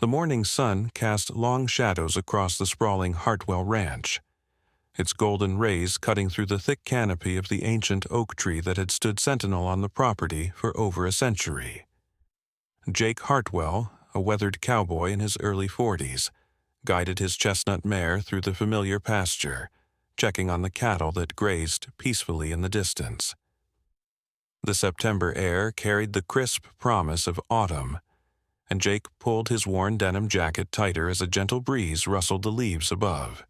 The morning sun cast long shadows across the sprawling Hartwell Ranch, its golden rays cutting through the thick canopy of the ancient oak tree that had stood sentinel on the property for over a century. Jake Hartwell, a weathered cowboy in his early 40s, guided his chestnut mare through the familiar pasture, checking on the cattle that grazed peacefully in the distance. The September air carried the crisp promise of autumn, and Jake pulled his worn denim jacket tighter as a gentle breeze rustled the leaves above.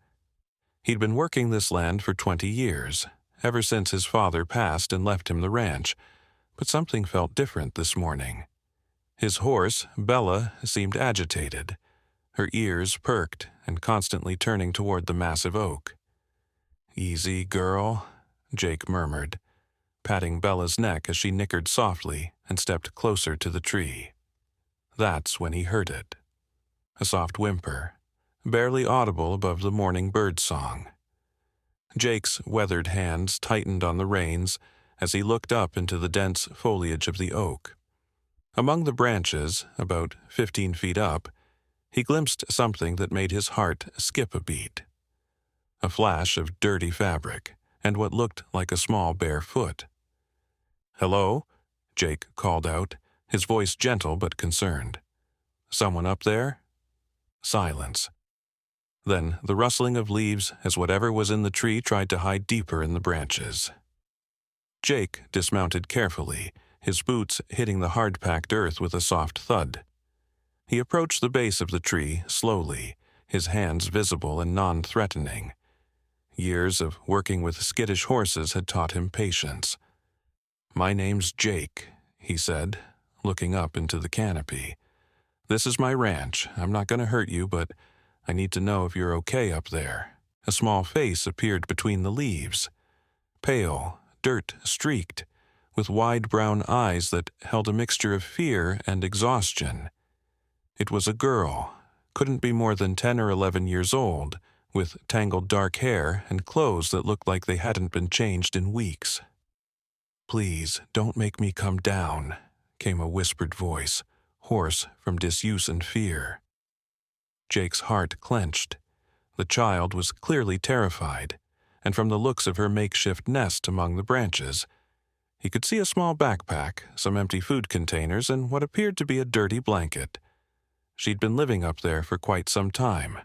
He'd been working this land for 20 years, ever since his father passed and left him the ranch, but something felt different this morning. His horse, Bella, seemed agitated, her ears perked and constantly turning toward the massive oak. "Easy, girl," Jake murmured, patting Bella's neck as she nickered softly and stepped closer to the tree. That's when he heard it. A soft whimper, barely audible above the morning bird song. Jake's weathered hands tightened on the reins as he looked up into the dense foliage of the oak. Among the branches, about 15 feet up, he glimpsed something that made his heart skip a beat. A flash of dirty fabric and what looked like a small bare foot. "Hello?" Jake called out, his voice gentle but concerned. "Someone up there?" Silence. Then the rustling of leaves as whatever was in the tree tried to hide deeper in the branches. Jake dismounted carefully, his boots hitting the hard-packed earth with a soft thud. He approached the base of the tree slowly, his hands visible and non-threatening. Years of working with skittish horses had taught him patience. "My name's Jake," he said, looking up into the canopy. "This is my ranch. I'm not going to hurt you, but I need to know if you're okay up there." A small face appeared between the leaves. Pale, dirt-streaked, with wide brown eyes that held a mixture of fear and exhaustion. It was a girl, couldn't be more than 10 or 11 years old, with tangled dark hair and clothes that looked like they hadn't been changed in weeks. "Please, don't make me come down," came a whispered voice, hoarse from disuse and fear. Jake's heart clenched. The child was clearly terrified, and from the looks of her makeshift nest among the branches, he could see a small backpack, some empty food containers, and what appeared to be a dirty blanket. She'd been living up there for quite some time.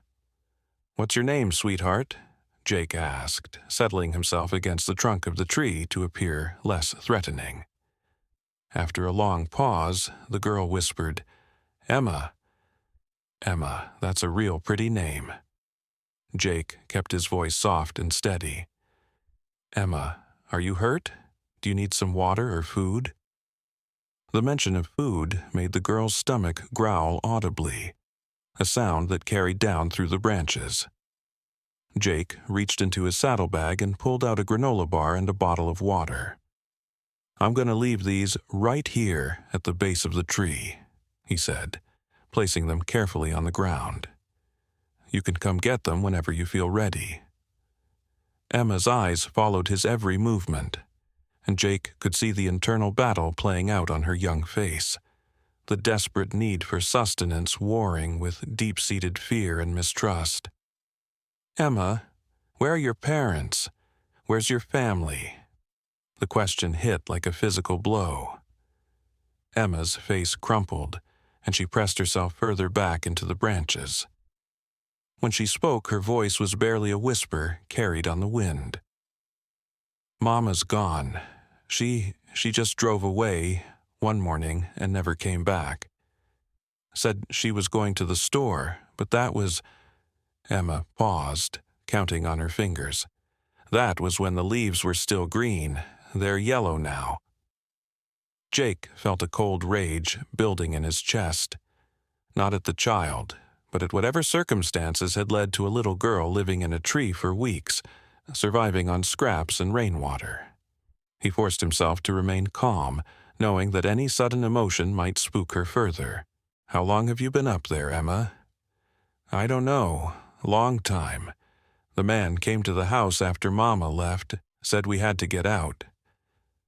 "What's your name, sweetheart?" Jake asked, settling himself against the trunk of the tree to appear less threatening. After a long pause, the girl whispered, "Emma." "Emma, that's a real pretty name." Jake kept his voice soft and steady. "Emma, are you hurt? Do you need some water or food?" The mention of food made the girl's stomach growl audibly, a sound that carried down through the branches. Jake reached into his saddlebag and pulled out a granola bar and a bottle of water. "I'm going to leave these right here at the base of the tree," he said, placing them carefully on the ground. "You can come get them whenever you feel ready." Emma's eyes followed his every movement, and Jake could see the internal battle playing out on her young face, the desperate need for sustenance warring with deep-seated fear and mistrust. "Emma, where are your parents? Where's your family?" The question hit like a physical blow. Emma's face crumpled, and she pressed herself further back into the branches. When she spoke, her voice was barely a whisper carried on the wind. "Mama's gone. She just drove away one morning and never came back. Said she was going to the store, but that was—" Emma paused, counting on her fingers. "That was when the leaves were still green. They're yellow now." Jake felt a cold rage building in his chest, not at the child, but at whatever circumstances had led to a little girl living in a tree for weeks, surviving on scraps and rainwater. He forced himself to remain calm, knowing that any sudden emotion might spook her further. "How long have you been up there, Emma?" "I don't know. Long time. The man came to the house after Mama left, said we had to get out.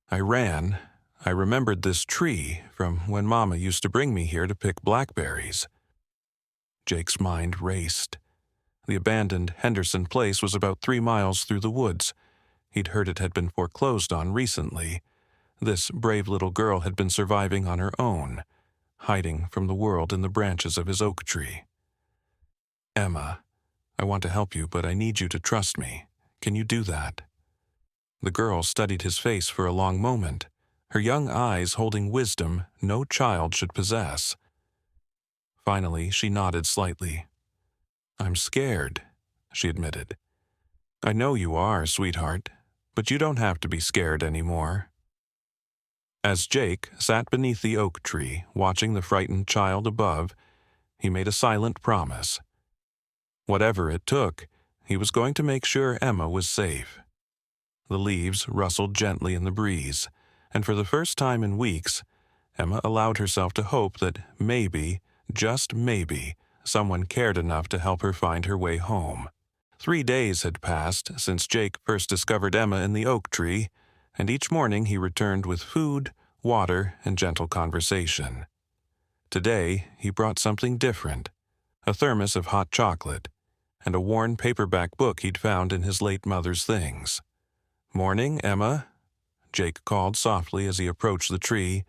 I ran. I remembered this tree from when Mama used to bring me here to pick blackberries." Jake's mind raced. The abandoned Henderson place was about 3 miles through the woods. He'd heard it had been foreclosed on recently. This brave little girl had been surviving on her own, hiding from the world in the branches of his oak tree. "Emma, I want to help you, but I need you to trust me. Can you do that?" The girl studied his face for a long moment, her young eyes holding wisdom no child should possess. Finally, she nodded slightly. "I'm scared," she admitted. "I know you are, sweetheart, but you don't have to be scared anymore." As Jake sat beneath the oak tree, watching the frightened child above, he made a silent promise. Whatever it took, he was going to make sure Emma was safe. The leaves rustled gently in the breeze, and for the first time in weeks, Emma allowed herself to hope that maybe, just maybe, someone cared enough to help her find her way home. 3 days had passed since Jake first discovered Emma in the oak tree, and each morning he returned with food, water, and gentle conversation. Today, he brought something different, a thermos of hot chocolate, and a worn paperback book he'd found in his late mother's things. "Morning, Emma," Jake called softly as he approached the tree.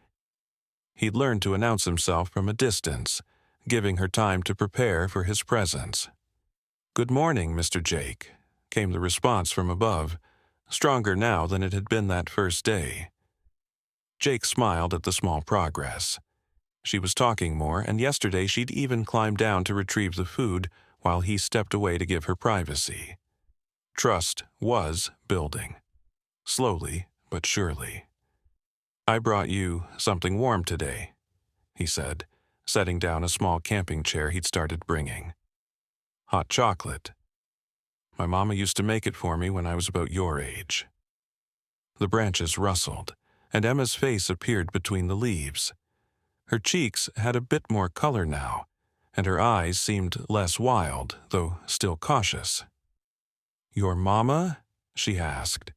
He'd learned to announce himself from a distance, giving her time to prepare for his presence. "Good morning, Mr. Jake," came the response from above, stronger now than it had been that first day. Jake smiled at the small progress. She was talking more, and yesterday she'd even climbed down to retrieve the food while he stepped away to give her privacy. Trust was building. Slowly but surely. "I brought you something warm today," he said, setting down a small camping chair he'd started bringing. "Hot chocolate. My mama used to make it for me when I was about your age." The branches rustled, and Emma's face appeared between the leaves. Her cheeks had a bit more color now, and her eyes seemed less wild, though still cautious. "Your mama?" she asked.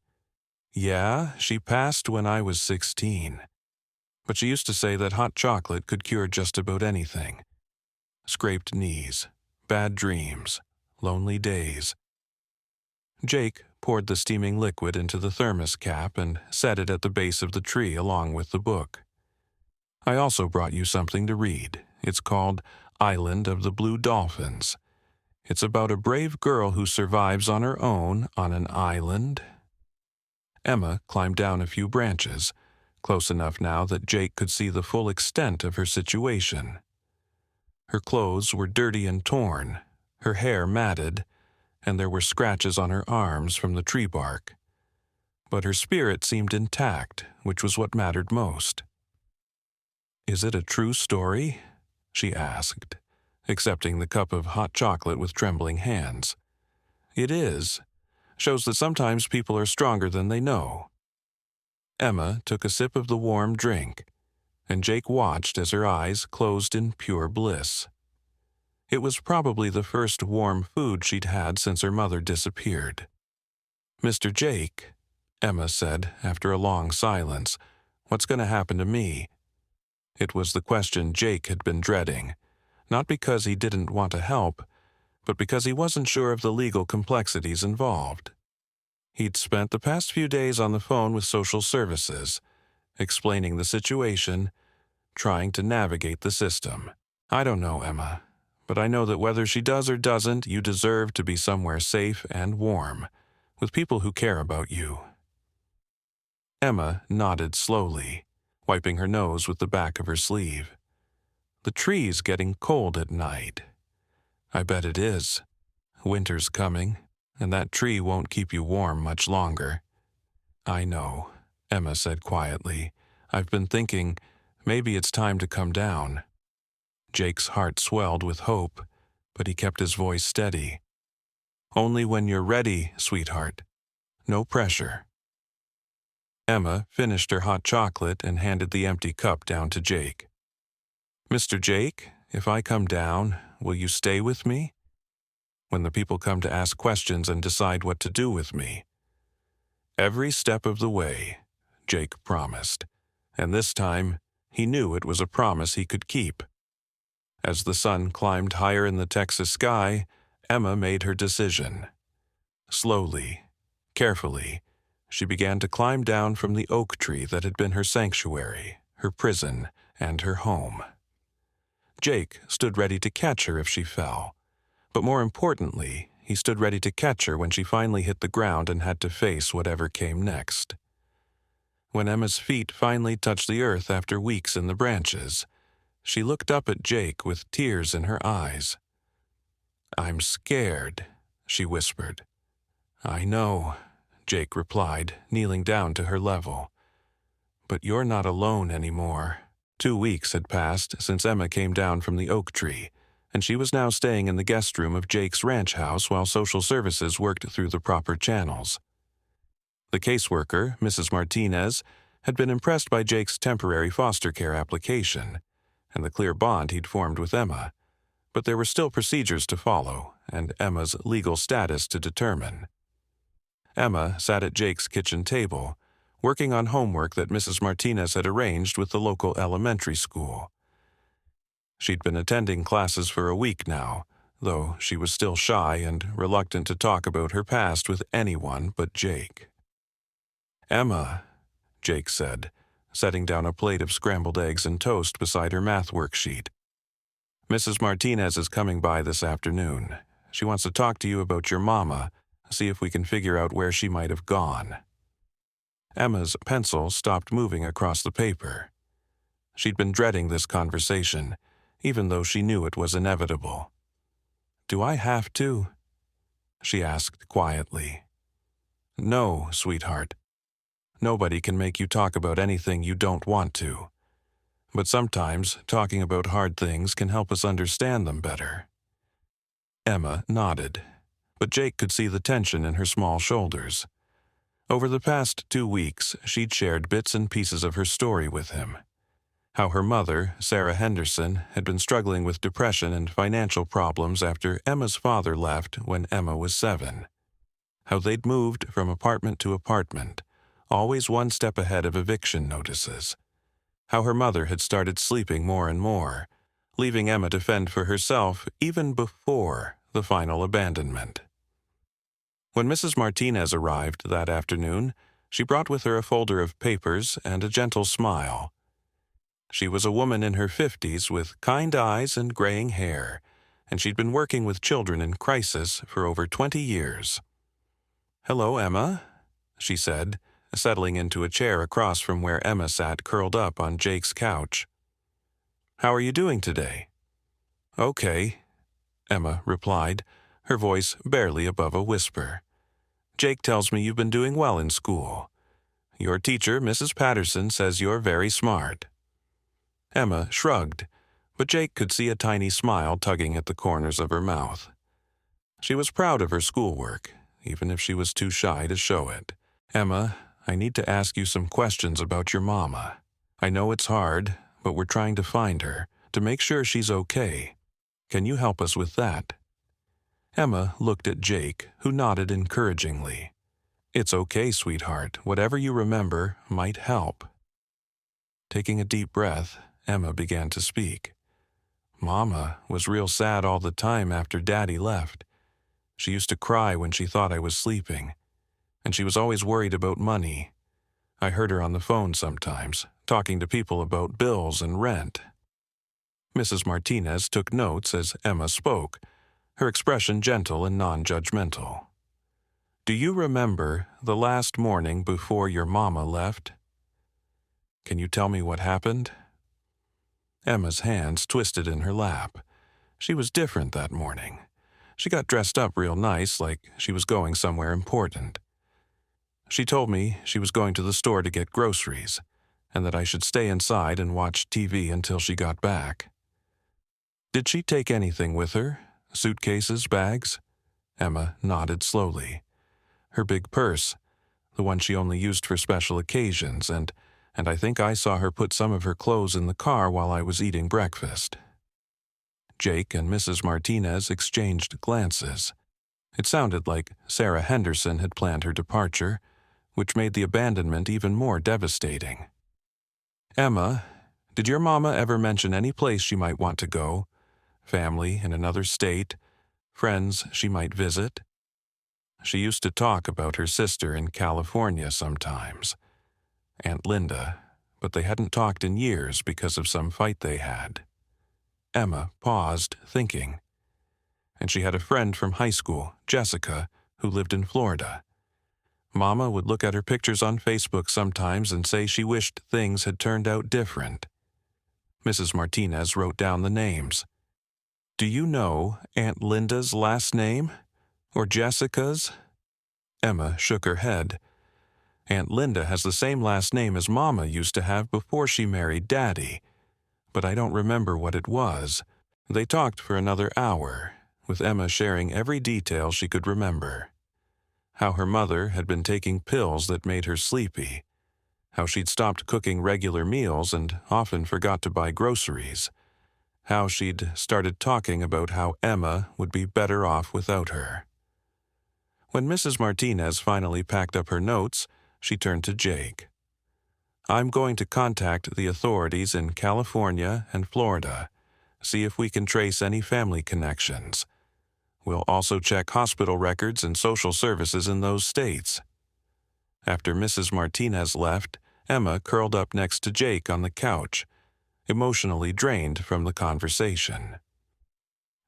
"Yeah, she passed when I was 16. But she used to say that hot chocolate could cure just about anything. Scraped knees, bad dreams, lonely days." Jake poured the steaming liquid into the thermos cap and set it at the base of the tree along with the book. "I also brought you something to read. It's called Island of the Blue Dolphins. It's about a brave girl who survives on her own on an island." Emma climbed down a few branches, close enough now that Jake could see the full extent of her situation. Her clothes were dirty and torn, her hair matted, and there were scratches on her arms from the tree bark. But her spirit seemed intact, which was what mattered most. "Is it a true story?" she asked, accepting the cup of hot chocolate with trembling hands. "It is. Shows that sometimes people are stronger than they know." Emma took a sip of the warm drink, and Jake watched as her eyes closed in pure bliss. It was probably the first warm food she'd had since her mother disappeared. "Mr. Jake," Emma said after a long silence, "what's going to happen to me?" It was the question Jake had been dreading, not because he didn't want to help, but because he wasn't sure of the legal complexities involved. He'd spent the past few days on the phone with social services, explaining the situation, trying to navigate the system. "I don't know, Emma, but I know that whether she does or doesn't, you deserve to be somewhere safe and warm, with people who care about you." Emma nodded slowly, wiping her nose with the back of her sleeve. "The tree's getting cold at night." "I bet it is. Winter's coming, and that tree won't keep you warm much longer." "I know," Emma said quietly. "I've been thinking, maybe it's time to come down." Jake's heart swelled with hope, but he kept his voice steady. "Only when you're ready, sweetheart. No pressure." Emma finished her hot chocolate and handed the empty cup down to Jake. "Mr. Jake, if I come down, will you stay with me? When the people come to ask questions and decide what to do with me." "Every step of the way," Jake promised, and this time he knew it was a promise he could keep. As the sun climbed higher in the Texas sky, Emma made her decision. Slowly, carefully, she began to climb down from the oak tree that had been her sanctuary, her prison, and her home. Jake stood ready to catch her if she fell, but more importantly, he stood ready to catch her when she finally hit the ground and had to face whatever came next. When Emma's feet finally touched the earth after weeks in the branches, she looked up at Jake with tears in her eyes. "I'm scared," she whispered. "I know," Jake replied, kneeling down to her level. "But you're not alone anymore." 2 weeks had passed since Emma came down from the oak tree, and she was now staying in the guest room of Jake's ranch house while social services worked through the proper channels. The caseworker, Mrs. Martinez, had been impressed by Jake's temporary foster care application and the clear bond he'd formed with Emma, but there were still procedures to follow and Emma's legal status to determine. Emma sat at Jake's kitchen table, working on homework that Mrs. Martinez had arranged with the local elementary school. She'd been attending classes for a week now, though she was still shy and reluctant to talk about her past with anyone but Jake. "Emma," Jake said, setting down a plate of scrambled eggs and toast beside her math worksheet. "Mrs. Martinez is coming by this afternoon. She wants to talk to you about your mama, see if we can figure out where she might have gone." Emma's pencil stopped moving across the paper. She'd been dreading this conversation, even though she knew it was inevitable. "Do I have to?" she asked quietly. "No, sweetheart. Nobody can make you talk about anything you don't want to. But sometimes talking about hard things can help us understand them better." Emma nodded, but Jake could see the tension in her small shoulders. Over the past 2 weeks, she'd shared bits and pieces of her story with him. How her mother, Sarah Henderson, had been struggling with depression and financial problems after Emma's father left when Emma was 7. How they'd moved from apartment to apartment, always one step ahead of eviction notices. How her mother had started sleeping more and more, leaving Emma to fend for herself even before the final abandonment. When Mrs. Martinez arrived that afternoon, she brought with her a folder of papers and a gentle smile. She was a woman in her 50s with kind eyes and graying hair, and she'd been working with children in crisis for over 20 years. "Hello, Emma," she said, settling into a chair across from where Emma sat curled up on Jake's couch. "How are you doing today?" "Okay," Emma replied, her voice barely above a whisper. "Jake tells me you've been doing well in school. Your teacher, Mrs. Patterson, says you're very smart." Emma shrugged, but Jake could see a tiny smile tugging at the corners of her mouth. She was proud of her schoolwork, even if she was too shy to show it. "Emma, I need to ask you some questions about your mama. I know it's hard, but we're trying to find her, to make sure she's okay. Can you help us with that?" Emma looked at Jake, who nodded encouragingly. "It's okay, sweetheart. Whatever you remember might help." Taking a deep breath, Emma began to speak. "Mama was real sad all the time after Daddy left. She used to cry when she thought I was sleeping, and she was always worried about money. I heard her on the phone sometimes, talking to people about bills and rent." Mrs. Martinez took notes as Emma spoke, her expression gentle and non-judgmental. "Do you remember the last morning before your mama left? Can you tell me what happened?" Emma's hands twisted in her lap. She was different that morning. She got dressed up real nice, like she was going somewhere important. "She told me she was going to the store to get groceries, and that I should stay inside and watch TV until she got back." "Did she take anything with her? Suitcases, bags?" Emma nodded slowly. "Her big purse, the one she only used for special occasions, and I think I saw her put some of her clothes in the car while I was eating breakfast." Jake and Mrs. Martinez exchanged glances. It sounded like Sarah Henderson had planned her departure, which made the abandonment even more devastating. "Emma, did your mama ever mention any place she might want to go? family in another state, friends she might visit. She used to talk about her sister in California sometimes, Aunt Linda, but they hadn't talked in years because of some fight they had. Emma paused, thinking. And she had a friend from high school, Jessica, who lived in Florida. Mama would look at her pictures on Facebook sometimes and say she wished things had turned out different. Mrs. Martinez wrote down the names. "Do you know Aunt Linda's last name? Or Jessica's?" Emma shook her head. "Aunt Linda has the same last name as Mama used to have before she married Daddy, but I don't remember what it was." They talked for another hour, with Emma sharing every detail she could remember. How her mother had been taking pills that made her sleepy, how she'd stopped cooking regular meals and often forgot to buy groceries, how she'd started talking about how Emma would be better off without her. When Mrs. Martinez finally packed up her notes, she turned to Jake. "I'm going to contact the authorities in California and Florida, see if we can trace any family connections. We'll also check hospital records and social services in those states." After Mrs. Martinez left, Emma curled up next to Jake on the couch, emotionally drained from the conversation.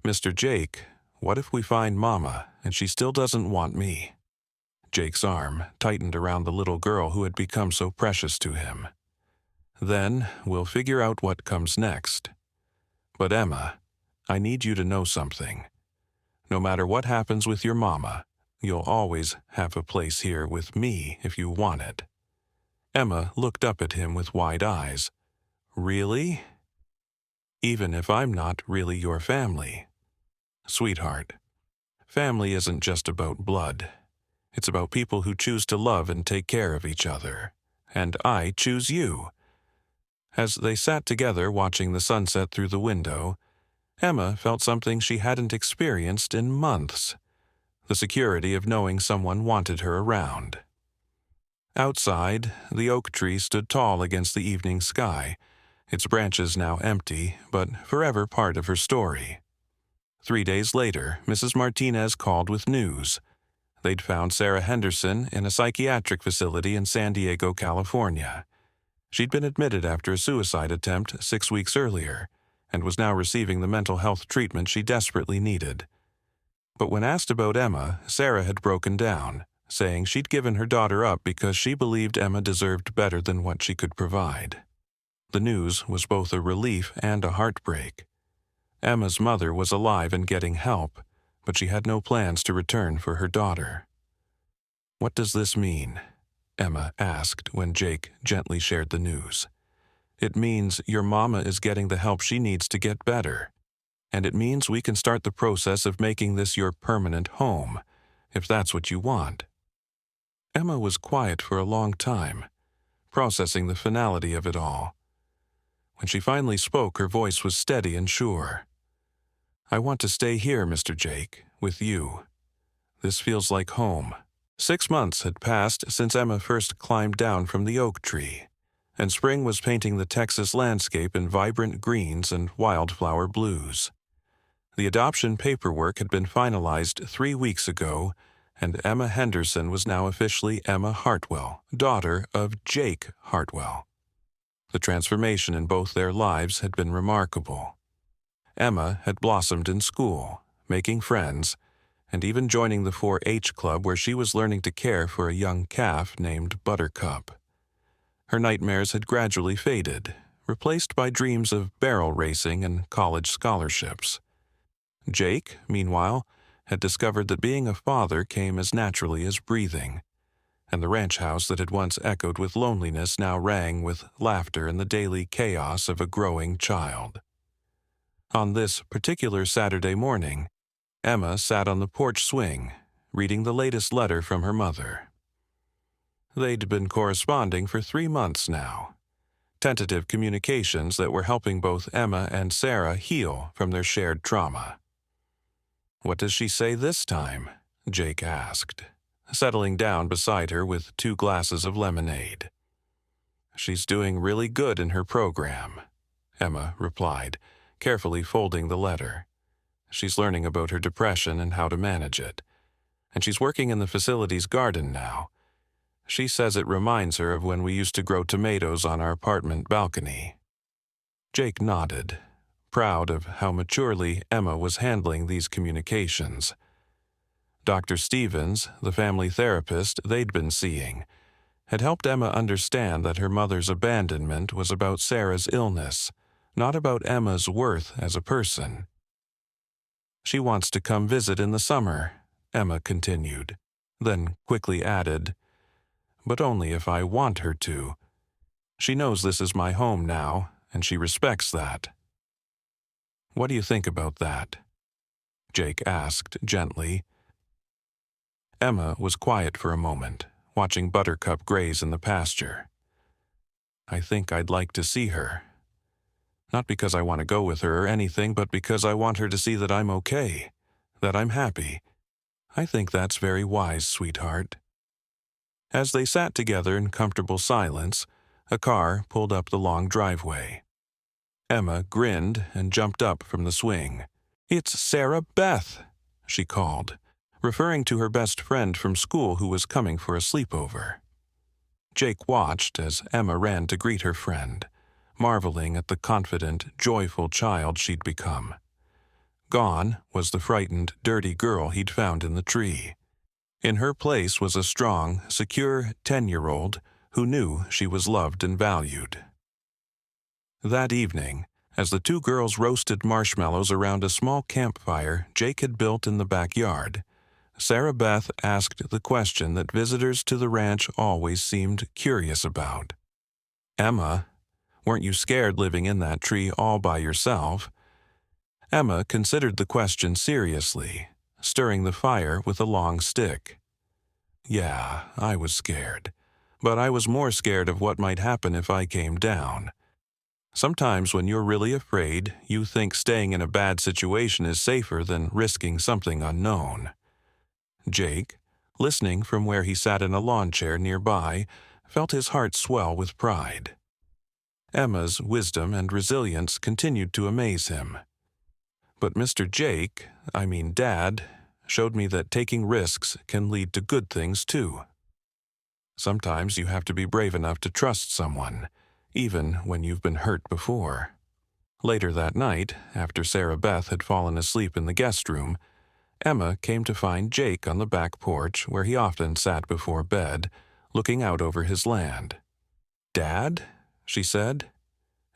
"Mr. Jake, what if we find Mama and she still doesn't want me?" Jake's arm tightened around the little girl who had become so precious to him. "Then we'll figure out what comes next. But Emma, I need you to know something. No matter what happens with your Mama, you'll always have a place here with me if you want it." Emma looked up at him with wide eyes. "Really?" "Even if I'm not really your family." "Sweetheart, family isn't just about blood. It's about people who choose to love and take care of each other. And I choose you." As they sat together watching the sunset through the window, Emma felt something she hadn't experienced in months, the security of knowing someone wanted her around. Outside, the oak tree stood tall against the evening sky, its branches now empty, but forever part of her story. 3 days later, Mrs. Martinez called with news. They'd found Sarah Henderson in a psychiatric facility in San Diego, California. She'd been admitted after a suicide attempt 6 weeks earlier, and was now receiving the mental health treatment she desperately needed. But when asked about Emma, Sarah had broken down, saying she'd given her daughter up because she believed Emma deserved better than what she could provide. The news was both a relief and a heartbreak. Emma's mother was alive and getting help, but she had no plans to return for her daughter. "What does this mean?" Emma asked when Jake gently shared the news. "It means your Mama is getting the help she needs to get better. And it means we can start the process of making this your permanent home, if that's what you want." Emma was quiet for a long time, processing the finality of it all. When she finally spoke, her voice was steady and sure. "I want to stay here, Mr. Jake, with you. This feels like home." 6 months had passed since Emma first climbed down from the oak tree, and spring was painting the Texas landscape in vibrant greens and wildflower blues. The adoption paperwork had been finalized 3 weeks ago, and Emma Henderson was now officially Emma Hartwell, daughter of Jake Hartwell. The transformation in both their lives had been remarkable. Emma had blossomed in school, making friends, and even joining the 4-H club where she was learning to care for a young calf named Buttercup. Her nightmares had gradually faded, replaced by dreams of barrel racing and college scholarships. Jake, meanwhile, had discovered that being a father came as naturally as breathing, and the ranch house that had once echoed with loneliness now rang with laughter and the daily chaos of a growing child. On this particular Saturday morning, Emma sat on the porch swing, reading the latest letter from her mother. They'd been corresponding for 3 months now, tentative communications that were helping both Emma and Sarah heal from their shared trauma. "What does she say this time?" Jake asked, settling down beside her with 2 glasses of lemonade. "She's doing really good in her program," Emma replied, carefully folding the letter. She's learning about her depression and how to manage it. And she's working in the facility's garden now. She says it reminds her of when we used to grow tomatoes on our apartment balcony. Jake nodded, proud of how maturely Emma was handling these communications. Dr. Stevens, the family therapist they'd been seeing, had helped Emma understand that her mother's abandonment was about Sarah's illness, not about Emma's worth as a person. "She wants to come visit in the summer," Emma continued, then quickly added, "but only if I want her to. She knows this is my home now, and she respects that." "What do you think about that?" Jake asked gently. Emma was quiet for a moment, watching Buttercup graze in the pasture. "I think I'd like to see her. Not because I want to go with her or anything, but because I want her to see that I'm okay, that I'm happy. I think that's very wise, sweetheart." As they sat together in comfortable silence, a car pulled up the long driveway. Emma grinned and jumped up from the swing. "It's Sarah Beth," she called, referring to her best friend from school who was coming for a sleepover. Jake watched as Emma ran to greet her friend, marveling at the confident, joyful child she'd become. Gone was the frightened, dirty girl he'd found in the tree. In her place was a strong, secure 10-year-old who knew she was loved and valued. That evening, as the two girls roasted marshmallows around a small campfire Jake had built in the backyard, Sarah Beth asked the question that visitors to the ranch always seemed curious about. "Emma, weren't you scared living in that tree all by yourself?" Emma considered the question seriously, stirring the fire with a long stick. "Yeah, I was scared, but I was more scared of what might happen if I came down. Sometimes when you're really afraid, you think staying in a bad situation is safer than risking something unknown." Jake, listening from where he sat in a lawn chair nearby, felt his heart swell with pride. Emma's wisdom and resilience continued to amaze him. "But Mr. Jake, Dad, showed me that taking risks can lead to good things too. Sometimes you have to be brave enough to trust someone, even when you've been hurt before." Later that night, after Sarah Beth had fallen asleep in the guest room, Emma came to find Jake on the back porch where he often sat before bed, looking out over his land. "Dad?" she said,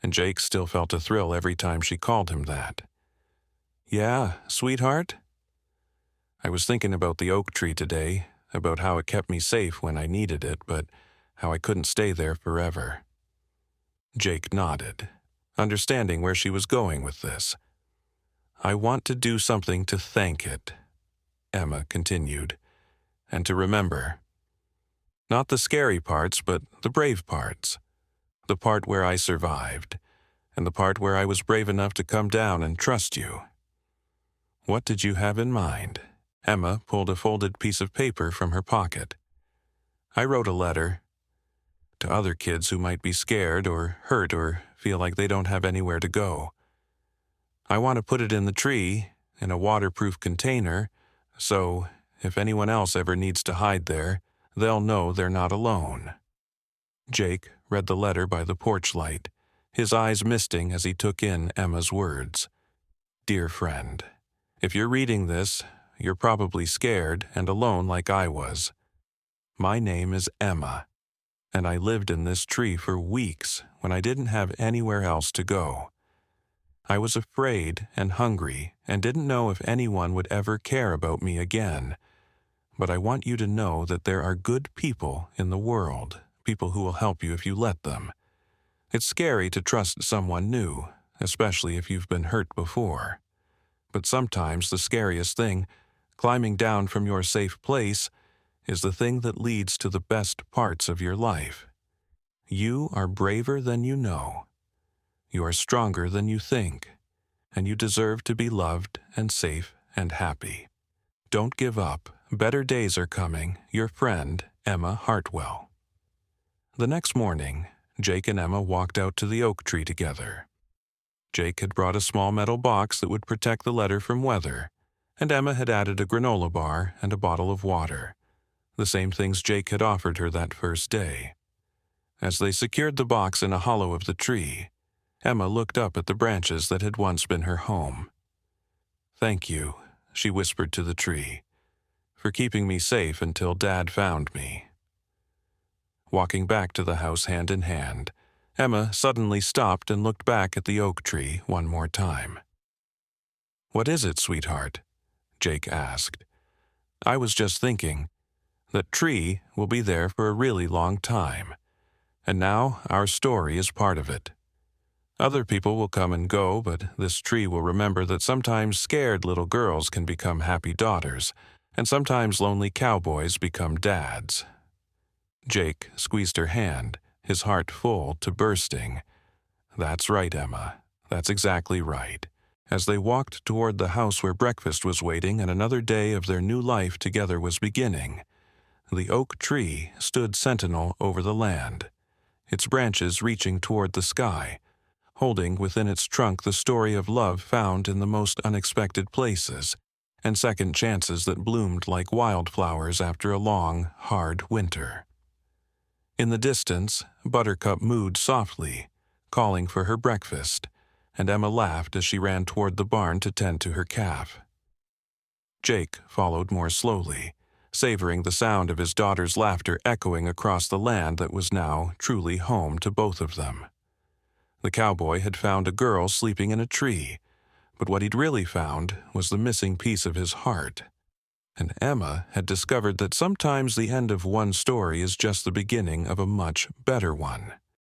and Jake still felt a thrill every time she called him that. "Yeah, sweetheart?" "I was thinking about the oak tree today, about how it kept me safe when I needed it, but how I couldn't stay there forever." Jake nodded, understanding where she was going with this. "I want to do something to thank it," Emma continued, "and to remember. Not the scary parts, but the brave parts. The part where I survived, and the part where I was brave enough to come down and trust you." "What did you have in mind?" Emma pulled a folded piece of paper from her pocket. "I wrote a letter to other kids who might be scared or hurt or feel like they don't have anywhere to go. I want to put it in the tree, in a waterproof container, so if anyone else ever needs to hide there, they'll know they're not alone." Jake read the letter by the porch light, his eyes misting as he took in Emma's words. "Dear friend, if you're reading this, you're probably scared and alone like I was. My name is Emma, and I lived in this tree for weeks when I didn't have anywhere else to go. I was afraid and hungry and didn't know if anyone would ever care about me again. But I want you to know that there are good people in the world, people who will help you if you let them. It's scary to trust someone new, especially if you've been hurt before. But sometimes the scariest thing, climbing down from your safe place, is the thing that leads to the best parts of your life. You are braver than you know. You are stronger than you think, and you deserve to be loved and safe and happy. Don't give up. Better days are coming. Your friend, Emma Hartwell." The next morning, Jake and Emma walked out to the oak tree together. Jake had brought a small metal box that would protect the letter from weather, and Emma had added a granola bar and a bottle of water, the same things Jake had offered her that first day. As they secured the box in a hollow of the tree, Emma looked up at the branches that had once been her home. "Thank you," she whispered to the tree, "for keeping me safe until Dad found me." Walking back to the house hand in hand, Emma suddenly stopped and looked back at the oak tree one more time. "What is it, sweetheart?" Jake asked. "I was just thinking, that tree will be there for a really long time, and now our story is part of it. Other people will come and go, but this tree will remember that sometimes scared little girls can become happy daughters, and sometimes lonely cowboys become dads." Jake squeezed her hand, his heart full to bursting. "That's right, Emma. That's exactly right." As they walked toward the house where breakfast was waiting and another day of their new life together was beginning, the oak tree stood sentinel over the land, its branches reaching toward the sky, holding within its trunk the story of love found in the most unexpected places, and second chances that bloomed like wildflowers after a long, hard winter. In the distance, Buttercup mooed softly, calling for her breakfast, and Emma laughed as she ran toward the barn to tend to her calf. Jake followed more slowly, savoring the sound of his daughter's laughter echoing across the land that was now truly home to both of them. The cowboy had found a girl sleeping in a tree, but what he'd really found was the missing piece of his heart. And Emma had discovered that sometimes the end of one story is just the beginning of a much better one.